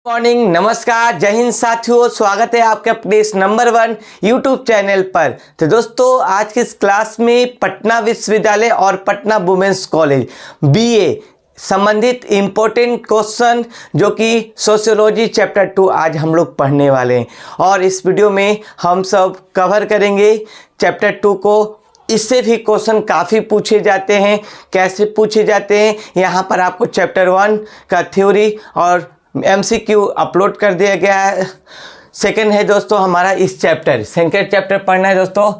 Morning, नमस्कार, जय हिंद साथियों। स्वागत है आपके अपने इस नंबर 1 यूट्यूब चैनल पर। तो दोस्तों, आज की इस क्लास में पटना विश्वविद्यालय और पटना वुमेन्स कॉलेज बीए संबंधित इम्पोर्टेंट क्वेश्चन जो कि सोशियोलॉजी चैप्टर 2 आज हम लोग पढ़ने वाले हैं और इस वीडियो में हम सब कवर करेंगे चैप्टर 2 को। इससे भी क्वेश्चन काफ़ी पूछे जाते हैं। कैसे पूछे जाते हैं, यहाँ पर आपको चैप्टर 1 का थ्योरी और MCQ अपलोड कर दिया गया है। सेकंड है दोस्तों हमारा इस सेकंड चैप्टर पढ़ना है दोस्तों,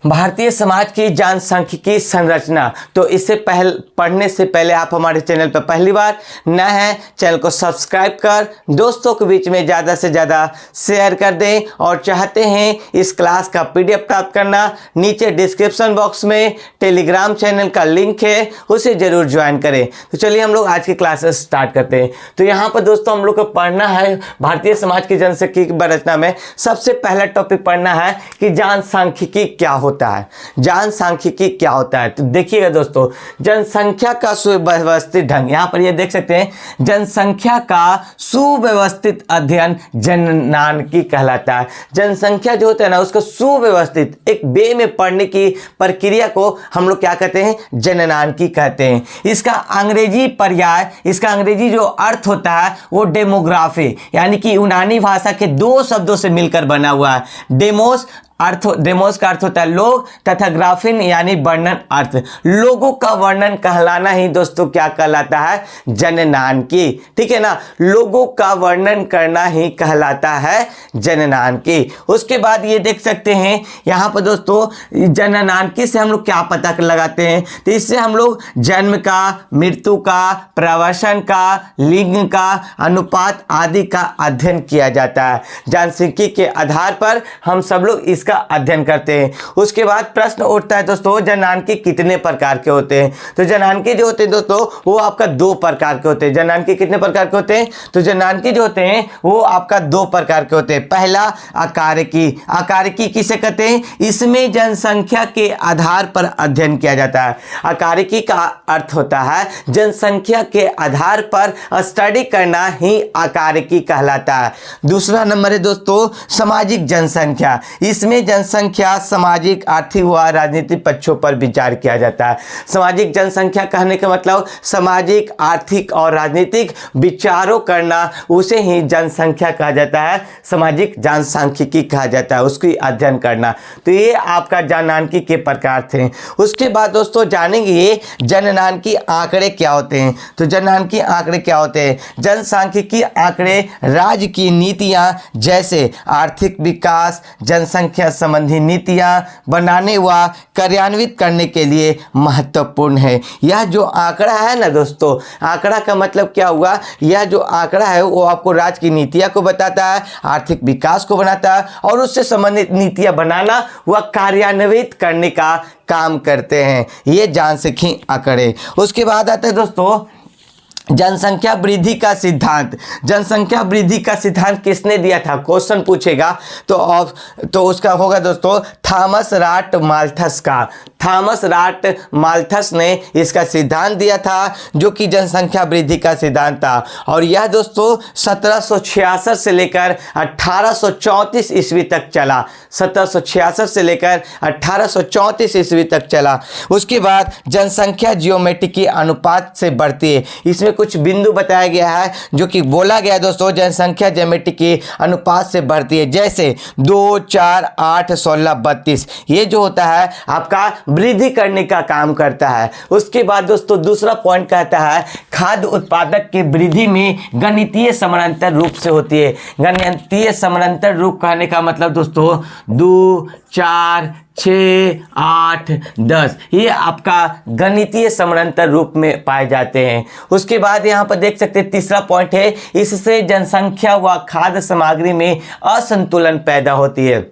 भारतीय समाज की जनसांख्यिकी संरचना। तो इससे पढ़ने से पहले आप हमारे चैनल पर पहली बार नए हैं, चैनल को सब्सक्राइब कर दोस्तों के बीच में ज़्यादा से ज़्यादा शेयर कर दें। और चाहते हैं इस क्लास का PDF प्राप्त करना, नीचे डिस्क्रिप्शन बॉक्स में टेलीग्राम चैनल का लिंक है, उसे ज़रूर ज्वाइन करें। तो चलिए हम लोग आज की क्लासेस स्टार्ट करते हैं। तो यहाँ पर दोस्तों हम लोग को पढ़ना है भारतीय समाज की जनसांख्यिकी संरचना में सबसे पहला टॉपिक पढ़ना है कि जनसांख्यिकी क्या होता है। जनसांख्यिकी क्या होता है, तो देखिएगा दोस्तों, जनसंख्या का सुव्यवस्थित ढंग, यहाँ पर ये देख सकते हैं, जनसंख्या का सुव्यवस्थित अध्ययन जननांकी कहलाता है। जनसंख्या जो होता है ना, उसको सुव्यवस्थित एक वे में पढ़ने की प्रक्रिया को हम लोग क्या कहते हैं, जननांकी कहते हैं। इसका अंग्रेजी पर्याय, इसका अंग्रेजी जो अर्थ होता है वो डेमोग्राफी, यानी कि यूनानी भाषा के 2 शब्दों से मिलकर बना हुआ है। डेमोस का अर्थ होता है लोग तथा ग्राफिन यानी वर्णन अर्थ। लोगों का वर्णन कहलाना ही दोस्तों क्या कहलाता है, जननांकी। ठीक है ना, लोगों का वर्णन करना ही कहलाता है जननांकी। उसके बाद ये देख सकते हैं यहाँ पर दोस्तों, जननांकी से हम लोग क्या पता लगाते हैं, तो इससे हम लोग जन्म का, मृत्यु का, प्रवसन का, लिंग का, अनुपात आदि का अध्ययन किया जाता है। जनसांख्यिकी के आधार पर हम सब लोग इसका अध्ययन करते हैं। उसके बाद प्रश्न उठता है दोस्तों, जननांकी कितने प्रकार के होते हैं। तो जननांकी जो होते हैं दोस्तों वो आपका 2 प्रकार के होते हैं। जननांकी कितने प्रकार के होते हैं, तो जननांकी जो होते हैं वो आपका 2 प्रकार के होते हैं। पहला आकारिकी। आकारिकी किसे कहते हैं, इसमें जनसंख्या के आधार पर अध्ययन किया जाता है। आकारिकी का अर्थ होता है जनसंख्या के आधार पर स्टडी करना ही आकारिकी कहलाता है। दूसरा नंबर है दोस्तों सामाजिक जनसंख्या। इसमें जनसंख्या सामाजिक, आर्थिक व राजनीतिक पक्षों पर विचार किया जाता है। सामाजिक जनसंख्या कहने का मतलब सामाजिक, आर्थिक और राजनीतिक विचारों करना, उसे ही जनसंख्या कहा जाता है, सामाजिक जनसांख्यिकी कहा जाता है, उसकी अध्ययन करना। तो ये आपका जननांकी के प्रकार थे। उसके बाद दोस्तों जानेंगे जननांकी आंकड़े क्या होते हैं। तो जननांकी आंकड़े क्या होते हैं, जनसांख्यिकी आंकड़े राज्य की नीतियां जैसे आर्थिक विकास, जनसंख्या संबंधी नीतियां बनाने व कार्यान्वित करने के लिए महत्वपूर्ण है। यह जो आंकड़ा है ना दोस्तों, आंकड़ा का मतलब क्या हुआ, यह जो आंकड़ा है वो आपको राज्य की नीतियां को बताता है, आर्थिक विकास को बनाता है और उससे संबंधित नीतियां बनाना व कार्यान्वित करने का काम करते हैं। ये जनसांख्यिकी आंकड़े। उसके बाद आता है दोस्तों जनसंख्या वृद्धि का सिद्धांत। जनसंख्या वृद्धि का सिद्धांत किसने दिया था, क्वेश्चन पूछेगा तो उसका होगा दोस्तों थॉमस राट माल्थस का। थॉमस राट माल्थस ने इसका सिद्धांत दिया था, जो कि जनसंख्या वृद्धि का सिद्धांत था। और यह दोस्तों 1766 से लेकर 1834 ईस्वी तक चला। 1766 से लेकर 1834 ईस्वी तक चला। उसके बाद जनसंख्या जियोमेट्रिक अनुपात से बढ़ती है। इसमें कुछ बिंदु बताया गया है जो कि बोला गया है दोस्तों, जनसंख्या ज्योमेट्री के अनुपात से बढ़ती है, जैसे 2, 4, 8, 16, 32। ये जो होता है आपका वृद्धि करने का काम करता है। उसके बाद दोस्तों दूसरा पॉइंट कहता है खाद्य उत्पादक की वृद्धि में गणितीय समानांतर रूप से होती है। गणितीय समानांतर रूप कहने का मतलब दोस्तों 2, 4, 6, 8, 10 ये आपका गणितीय समानांतर रूप में पाए जाते हैं। उसके बाद यहाँ पर देख सकते हैं तीसरा पॉइंट है, इससे जनसंख्या व खाद्य सामग्री में असंतुलन पैदा होती है।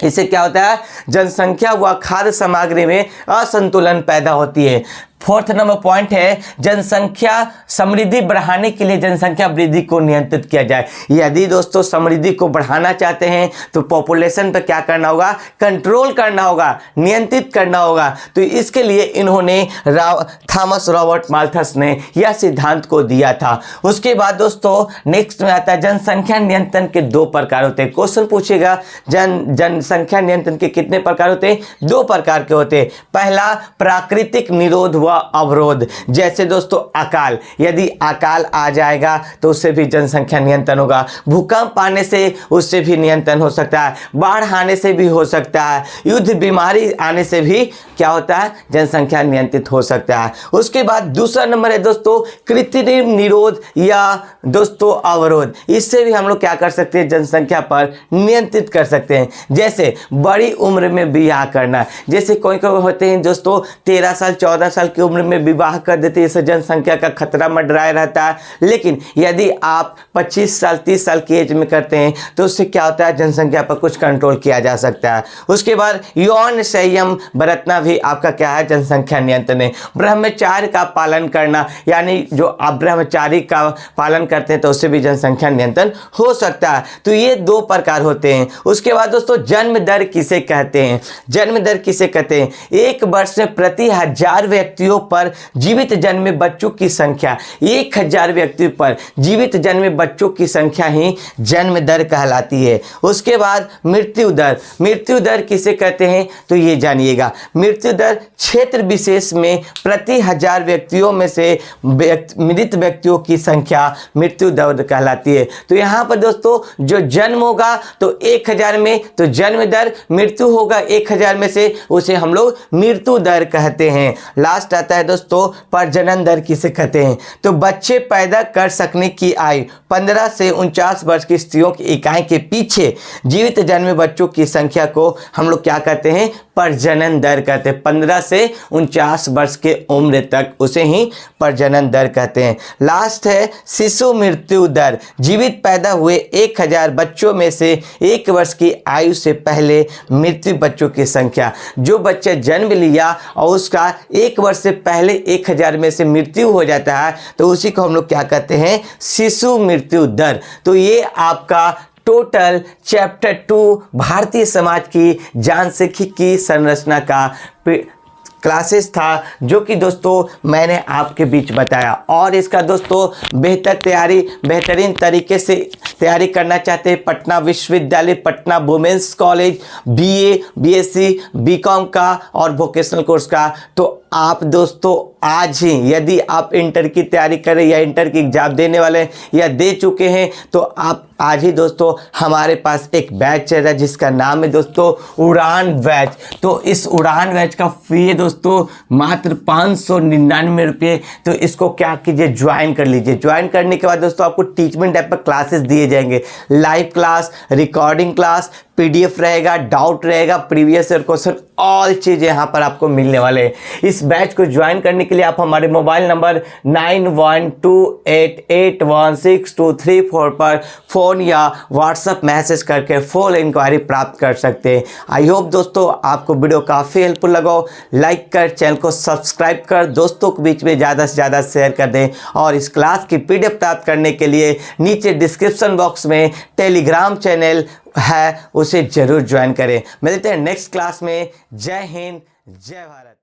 इससे क्या होता है, जनसंख्या व खाद्य सामग्री में असंतुलन पैदा होती है। फोर्थ नंबर पॉइंट है जनसंख्या समृद्धि बढ़ाने के लिए जनसंख्या वृद्धि को नियंत्रित किया जाए। यदि दोस्तों समृद्धि को बढ़ाना चाहते हैं तो पॉपुलेशन पर क्या करना होगा, कंट्रोल करना होगा, नियंत्रित करना होगा। तो इसके लिए इन्होंने थॉमस रॉबर्ट माल्थस ने यह सिद्धांत को दिया था। उसके बाद दोस्तों नेक्स्ट में आता है जनसंख्या नियंत्रण के दो प्रकार होते हैं। क्वेश्चन पूछेगा जनसंख्या नियंत्रण के कितने प्रकार होते हैं, दो प्रकार के होते हैं। पहला प्राकृतिक निरोध व अवरोध, जैसे दोस्तों अकाल, यदि अकाल आ जाएगा तो उससे भी जनसंख्या नियंत्रण होगा। भूकंप आने से उससे भी नियंत्रण हो सकता है, बाढ़ आने से भी हो सकता है, युद्ध बीमारी आने से भी क्या होता है, जनसंख्या नियंत्रित हो सकता है। उसके बाद दूसरा नंबर है दोस्तों कृत्रिम निरोध या दोस्तों अवरोध। इससे भी हम लोग क्या कर सकते हैं, जनसंख्या पर नियंत्रित कर सकते हैं। जैसे बड़ी उम्र में विवाह करना, जैसे कोई कोई होते हैं दोस्तों 13 साल 14 साल की उम्र में विवाह कर देते हैं, इससे जनसंख्या का खतरा मंडराए रहता है। लेकिन यदि आप 25 साल 30 साल की एज में करते हैं तो उससे क्या होता है, जनसंख्या पर कुछ कंट्रोल किया जा सकता है। उसके बाद यौन संयम बरतना भी आपका क्या है, जनसंख्या नियंत्रण है। ब्रह्मचार्य का पालन करना, यानी जो आप ब्रह्मचारी का पालन करते हैं तो उससे भी जनसंख्या नियंत्रण हो सकता है। तो ये दो प्रकार होते हैं। उसके बाद दोस्तों जन्म दर किसे कहते हैं, जन्म दर किसे कहते हैं, एक वर्ष में प्रति 1000 व्यक्तियों पर जीवित जन्मे बच्चों की संख्या, 1000 व्यक्तियों पर जीवित जन्मे बच्चों की संख्या ही जन्म दर कहलाती है। उसके बाद मृत्यु दर, मृत्यु दर किसे कहते हैं तो ये जानिएगा, मृत्यु दर क्षेत्र विशेष में प्रति 1000 व्यक्तियों में से मृत व्यक्तियों की संख्या मृत्यु दर कहलाती है। तो यहाँ पर दोस्तों जो जन्म होगा तो 1000 में तो जन्म दर, मृत्यु होगा 1000 में से, उसे हम लोग मृत्यु दर कहते हैं। लास्ट आता है दोस्तों प्रजनन दर किसे कहते हैं, तो बच्चे पैदा कर सकने की आयु 15 से 49 वर्ष की स्त्रियों की इकाई के पीछे जीवित जन्मे बच्चों की संख्या को हम लोग क्या कहते हैं, प्रजनन दर कहते हैं। 15 से 49 वर्ष के उम्र तक उसे ही प्रजनन दर कहते हैं। लास्ट है शिशु मृत्यु दर, जीवित पैदा हुए 1000 बच्चों में से 1 वर्ष की आयु से पहले मृत्यु बच्चों की संख्या। जो बच्चा जन्म लिया और उसका 1 वर्ष से पहले 1000 में से मृत्यु हो जाता है तो उसी को हम लोग क्या कहते हैं, शिशु मृत्यु दर। तो ये आपका टोटल चैप्टर 2 भारतीय समाज की जनसांख्यिकी संरचना का क्लासेस था, जो कि दोस्तों मैंने आपके बीच बताया। और इसका दोस्तों बेहतरीन तरीके से तैयारी करना चाहते हैं पटना विश्वविद्यालय, Patna women's college, BA, BSc, BCom का और वोकेशनल कोर्स का, तो आप दोस्तों आज ही यदि आप इंटर की तैयारी करें या इंटर की एग्जाम देने वाले हैं या दे चुके हैं तो आप आज ही दोस्तों हमारे पास एक बैच चल रहा है जिसका नाम है दोस्तों उड़ान बैच। तो इस उड़ान बैच का फी है दोस्तों मात्र 599 रुपये। तो इसको क्या कीजिए, ज्वाइन कर लीजिए। ज्वाइन करने के बाद दोस्तों आपको टीचमेंट टाइप पर क्लासेस दिए जाएंगे, live class, recording class, PDF रहेगा, डाउट रहेगा, प्रीवियस ईयर क्वेश्चन, ऑल चीज़ यहाँ पर आपको मिलने वाले हैं। इस बैच को ज्वाइन करने के लिए आप हमारे मोबाइल नंबर 9128816234 पर फ़ोन या व्हाट्सएप मैसेज करके फुल इंक्वायरी प्राप्त कर सकते हैं। आई होप दोस्तों आपको वीडियो काफ़ी हेल्पफुल लगा। लाइक कर, चैनल को सब्सक्राइब कर, दोस्तों के बीच में ज़्यादा से ज़्यादा शेयर कर दें। और इस क्लास की PDF प्राप्त करने के लिए नीचे डिस्क्रिप्शन बॉक्स में टेलीग्राम चैनल है, उसे जरूर ज्वाइन करें। मिलते हैं नेक्स्ट क्लास में। जय हिंद, जय भारत।